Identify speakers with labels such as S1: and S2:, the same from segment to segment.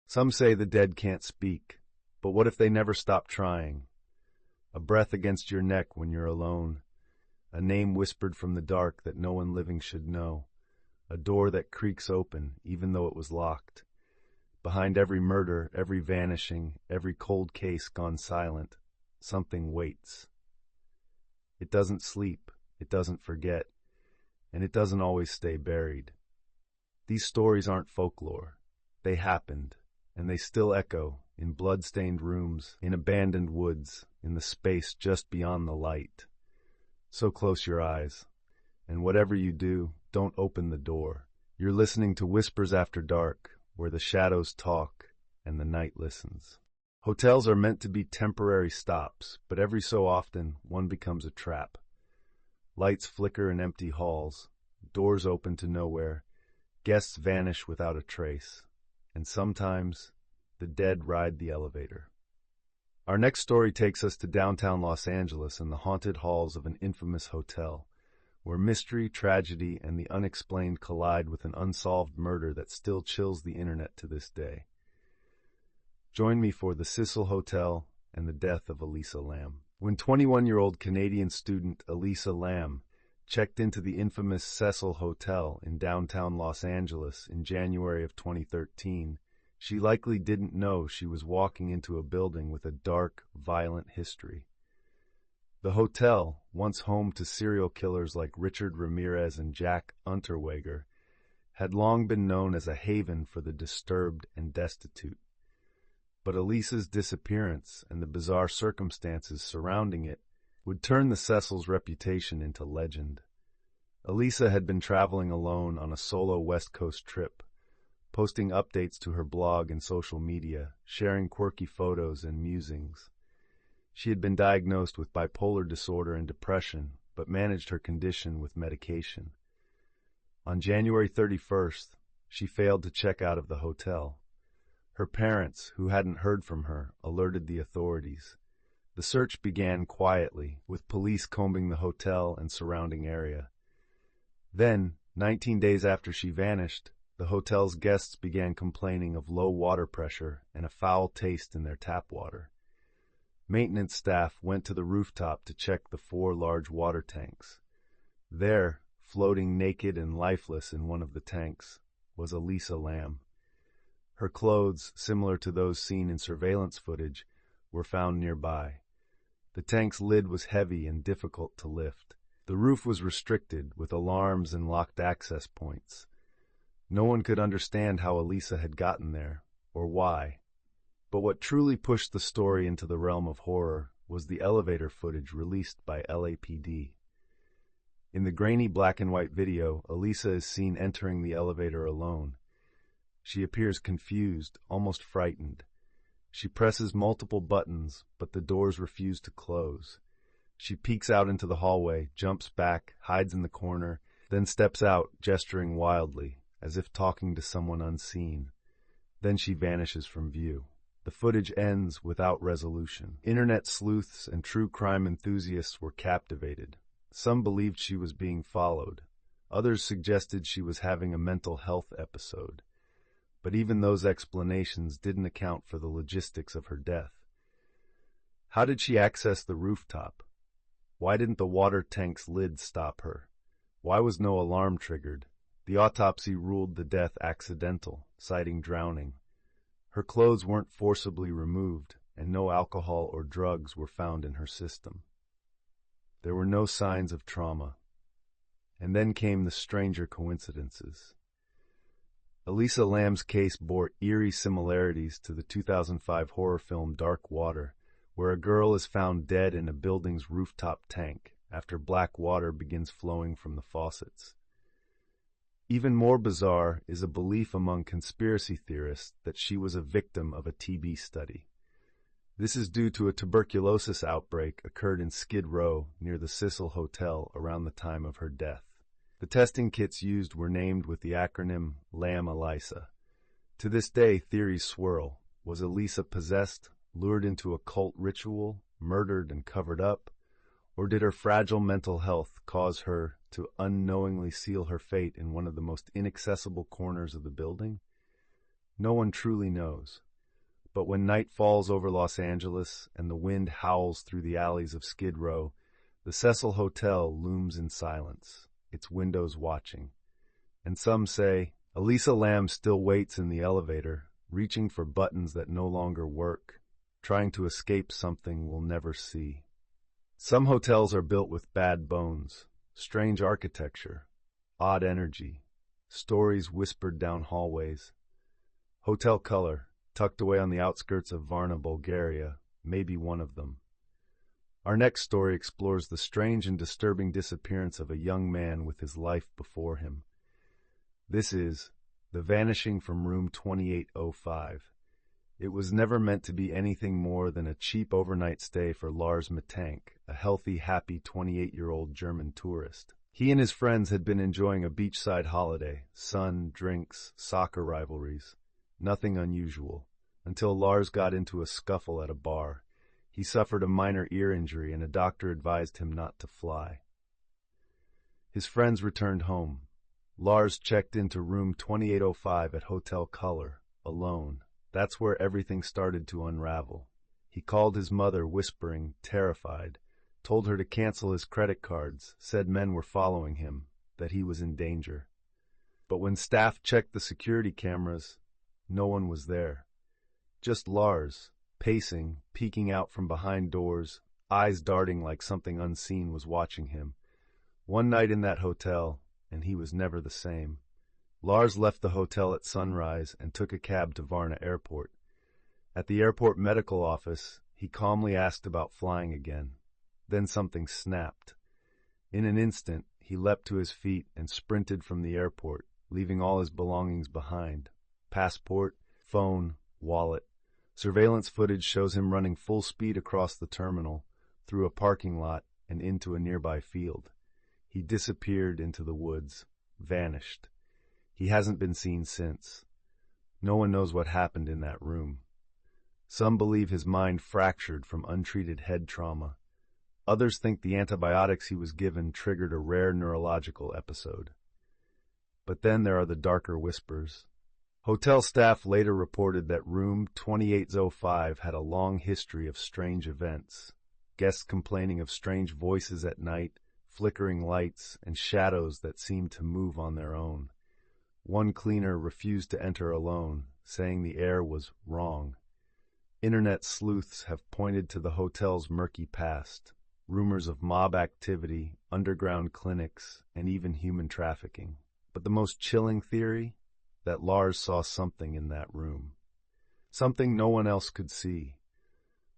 S1: Some say the dead can't speak, but what if they never stop trying? A breath against your neck when you're alone, a name whispered from the dark that no one living should know, a door that creaks open even though it was locked. Behind every murder, every vanishing, every cold case gone silent, something waits. It doesn't sleep, it doesn't forget, and it doesn't always stay buried. These stories aren't folklore. They happened, and they still echo in blood-stained rooms, in abandoned woods, in the space just beyond the light. So close your eyes, and whatever you do, don't open the door. You're listening to Whispers After Dark, where the shadows talk and the night listens. Hotels are meant to be temporary stops, but every so often, one becomes a trap. Lights flicker in empty halls, doors open to nowhere, guests vanish without a trace, and sometimes the dead ride the elevator. Our next story takes us to downtown Los Angeles and the haunted halls of an infamous hotel, where mystery, tragedy, and the unexplained collide with an unsolved murder that still chills the internet to this day. Join me for the Cecil Hotel and the death of Elisa Lam. When 21-year-old Canadian student Elisa Lam checked into the infamous Cecil Hotel in downtown Los Angeles in January of 2013, she likely didn't know she was walking into a building with a dark, violent history. The hotel, once home to serial killers like Richard Ramirez and Jack Unterweger, had long been known as a haven for the disturbed and destitute. But Elisa's disappearance and the bizarre circumstances surrounding it would turn the Cecil's reputation into legend. Elisa had been traveling alone on a solo West Coast trip, posting updates to her blog and social media, sharing quirky photos and musings. She had been diagnosed with bipolar disorder and depression, but managed her condition with medication. On January 31st, she failed to check out of the hotel. Her parents, who hadn't heard from her, alerted the authorities. The search began quietly, with police combing the hotel and surrounding area. Then, 19 days after she vanished, the hotel's guests began complaining of low water pressure and a foul taste in their tap water. Maintenance staff went to the rooftop to check the 4 large water tanks. There, floating naked and lifeless in one of the tanks, was Elisa Lam. Her clothes, similar to those seen in surveillance footage, were found nearby. The tank's lid was heavy and difficult to lift. The roof was restricted, with alarms and locked access points. No one could understand how Elisa had gotten there, or why. But what truly pushed the story into the realm of horror was the elevator footage released by LAPD. In the grainy black-and-white video, Elisa is seen entering the elevator alone. She appears confused, almost frightened. She presses multiple buttons, but the doors refuse to close. She peeks out into the hallway, jumps back, hides in the corner, then steps out, gesturing wildly, as if talking to someone unseen. Then she vanishes from view. The footage ends without resolution. Internet sleuths and true crime enthusiasts were captivated. Some believed she was being followed. Others suggested she was having a mental health episode. But even those explanations didn't account for the logistics of her death. How did she access the rooftop? Why didn't the water tank's lid stop her? Why was no alarm triggered? The autopsy ruled the death accidental, citing drowning. Her clothes weren't forcibly removed, and no alcohol or drugs were found in her system. There were no signs of trauma. And then came the stranger coincidences. Elisa Lam's case bore eerie similarities to the 2005 horror film Dark Water, where a girl is found dead in a building's rooftop tank after black water begins flowing from the faucets. Even more bizarre is a belief among conspiracy theorists that she was a victim of a TB study. This is due to a tuberculosis outbreak occurred in Skid Row near the Cecil Hotel around the time of her death. The testing kits used were named with the acronym Lam-Elisa. To this day, theories swirl. Was Elisa possessed, lured into a cult ritual, murdered and covered up? Or did her fragile mental health cause her to unknowingly seal her fate in one of the most inaccessible corners of the building? No one truly knows. But when night falls over Los Angeles and the wind howls through the alleys of Skid Row, the Cecil Hotel looms in silence, its windows watching. And some say, Elisa Lam still waits in the elevator, reaching for buttons that no longer work, trying to escape something we'll never see. Some hotels are built with bad bones, strange architecture, odd energy, stories whispered down hallways. Hotel Color, tucked away on the outskirts of Varna, Bulgaria, may be one of them. Our next story explores the strange and disturbing disappearance of a young man with his life before him. This is The Vanishing from Room 2805. It was never meant to be anything more than a cheap overnight stay for Lars Mittank, a healthy, happy 28-year-old German tourist. He and his friends had been enjoying a beachside holiday, sun, drinks, soccer rivalries. Nothing unusual, until Lars got into a scuffle at a bar. He suffered a minor ear injury and a doctor advised him not to fly. His friends returned home. Lars checked into room 2805 at Hotel Color, alone. That's where everything started to unravel. He called his mother, whispering, terrified, told her to cancel his credit cards, said men were following him, that he was in danger. But when staff checked the security cameras, no one was there. Just Lars, pacing, peeking out from behind doors, eyes darting like something unseen was watching him. One night in that hotel, and he was never the same. Lars left the hotel at sunrise and took a cab to Varna Airport. At the airport medical office, he calmly asked about flying again. Then something snapped. In an instant, he leapt to his feet and sprinted from the airport, leaving all his belongings behind. Passport, phone, wallet. Surveillance footage shows him running full speed across the terminal, through a parking lot, and into a nearby field. He disappeared into the woods, vanished. He hasn't been seen since. No one knows what happened in that room. Some believe his mind fractured from untreated head trauma. Others think the antibiotics he was given triggered a rare neurological episode. But then there are the darker whispers. Hotel staff later reported that room 2805 had a long history of strange events. Guests complaining of strange voices at night, flickering lights, and shadows that seemed to move on their own. One cleaner refused to enter alone, saying the air was wrong. Internet sleuths have pointed to the hotel's murky past, rumors of mob activity, underground clinics, and even human trafficking. But the most chilling theory? That Lars saw something in that room. Something no one else could see.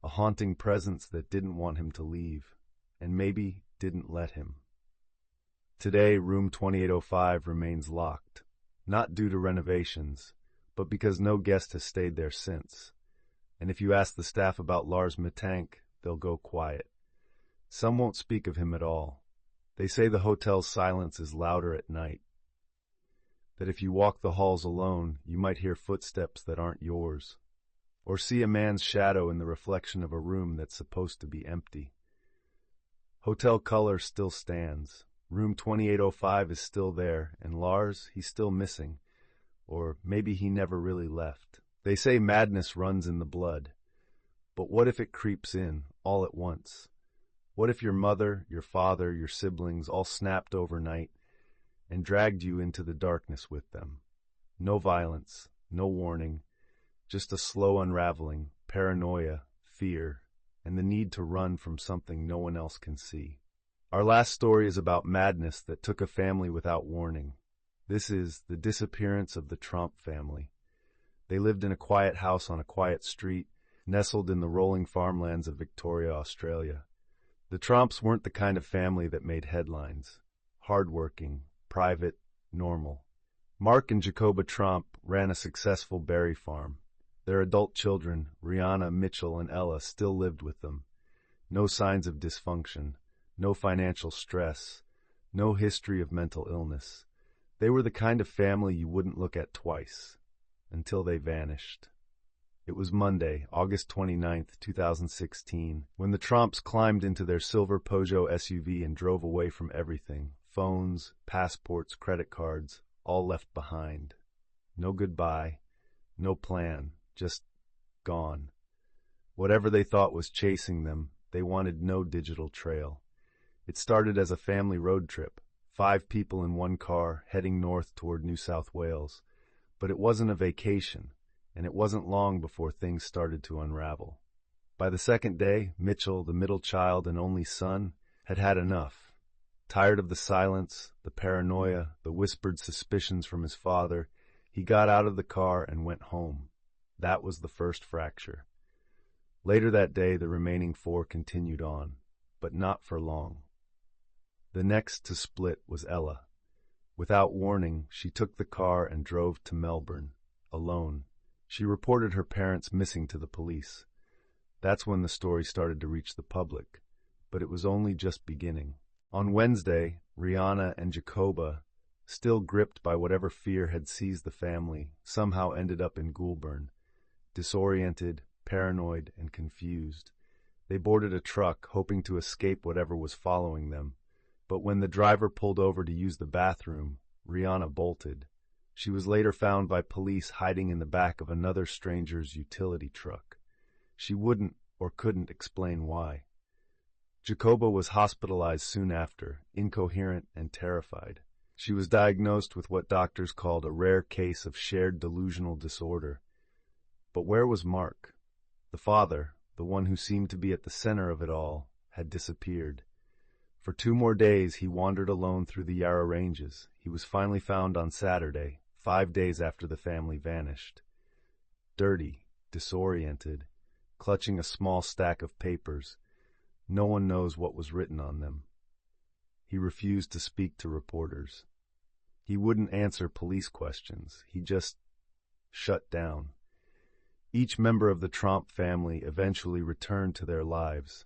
S1: A haunting presence that didn't want him to leave, and maybe didn't let him. Today, room 2805 remains locked, not due to renovations, but because no guest has stayed there since. And if you ask the staff about Lars Mittank, they'll go quiet. Some won't speak of him at all. They say the hotel's silence is louder at night. That if you walk the halls alone, you might hear footsteps that aren't yours, or see a man's shadow in the reflection of a room that's supposed to be empty. Hotel Color still stands. Room 2805 is still there, and Lars, he's still missing. Or maybe he never really left. They say madness runs in the blood. But what if it creeps in, all at once? What if your mother, your father, your siblings all snapped overnight and dragged you into the darkness with them? No violence, no warning, just a slow unraveling, paranoia, fear, and the need to run from something no one else can see. Our last story is about madness that took a family without warning. This is the disappearance of the Tromp family. They lived in a quiet house on a quiet street, nestled in the rolling farmlands of Victoria, Australia. The Tromps weren't the kind of family that made headlines. Hardworking, private, normal. Mark and Jacoba Tromp ran a successful berry farm. Their adult children, Rihanna, Mitchell, and Ella, still lived with them. No signs of dysfunction, no financial stress, no history of mental illness. They were the kind of family you wouldn't look at twice, until they vanished. It was Monday, August 29th, 2016, when the Tromps climbed into their silver Peugeot SUV and drove away from everything. Phones, passports, credit cards, all left behind. No goodbye, No plan, just gone. Whatever they thought was chasing them, they wanted no digital trail. It started as a family road trip, 5 people in one car heading north toward New South Wales. But it wasn't a vacation, and it wasn't long before things started to unravel. By the second day, Mitchell, the middle child and only son, had had enough. Tired of the silence, the paranoia, the whispered suspicions from his father, he got out of the car and went home. That was the first fracture. Later that day, the remaining 4 continued on, but not for long. The next to split was Ella. Without warning, she took the car and drove to Melbourne, alone. She reported her parents missing to the police. That's when the story started to reach the public, but it was only just beginning. On Wednesday, Rihanna and Jacoba, still gripped by whatever fear had seized the family, somehow ended up in Goulburn, disoriented, paranoid, and confused. They boarded a truck, hoping to escape whatever was following them. But when the driver pulled over to use the bathroom, Rihanna bolted. She was later found by police hiding in the back of another stranger's utility truck. She wouldn't or couldn't explain why. Jacoba was hospitalized soon after, incoherent and terrified. She was diagnosed with what doctors called a rare case of shared delusional disorder. But where was Mark? The father, the one who seemed to be at the center of it all, had disappeared. For 2 more days, he wandered alone through the Yarra Ranges. He was finally found on Saturday, 5 days after the family vanished. Dirty, disoriented, clutching a small stack of papers. No one knows what was written on them. He refused to speak to reporters. He wouldn't answer police questions. He just shut down. Each member of the Tromp family eventually returned to their lives.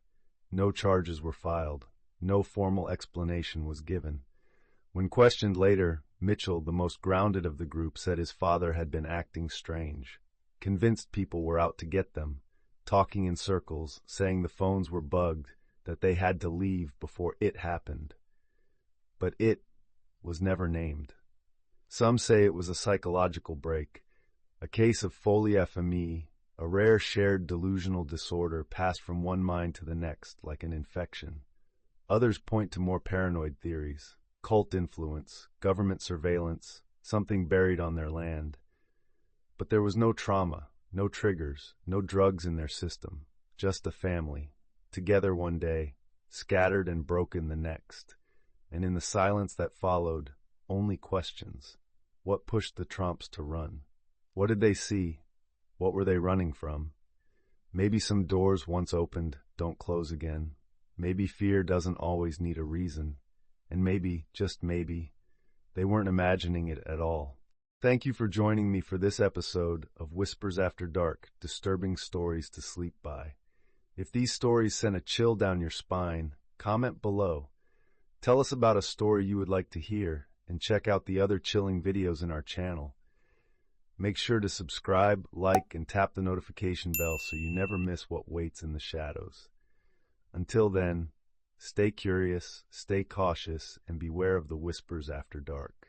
S1: No charges were filed. No formal explanation was given. When questioned later, Mitchell, the most grounded of the group, said his father had been acting strange, convinced people were out to get them, talking in circles, saying the phones were bugged, that they had to leave before it happened. But it was never named. Some say it was a psychological break, a case of folie à famille, a rare shared delusional disorder passed from one mind to the next like an infection. Others point to more paranoid theories, cult influence, government surveillance, something buried on their land. But there was no trauma, no triggers, no drugs in their system, just a family, together one day, scattered and broken the next. And in the silence that followed, only questions. What pushed the Tromps to run? What did they see? What were they running from? Maybe some doors once opened don't close again. Maybe fear doesn't always need a reason. And maybe, just maybe, they weren't imagining it at all. Thank you for joining me for this episode of Whispers After Dark, Disturbing Stories to Sleep By. If these stories sent a chill down your spine, comment below. Tell us about a story you would like to hear, and check out the other chilling videos in our channel. Make sure to subscribe, like, and tap the notification bell so you never miss what waits in the shadows. Until then, stay curious, stay cautious, and beware of the whispers after dark.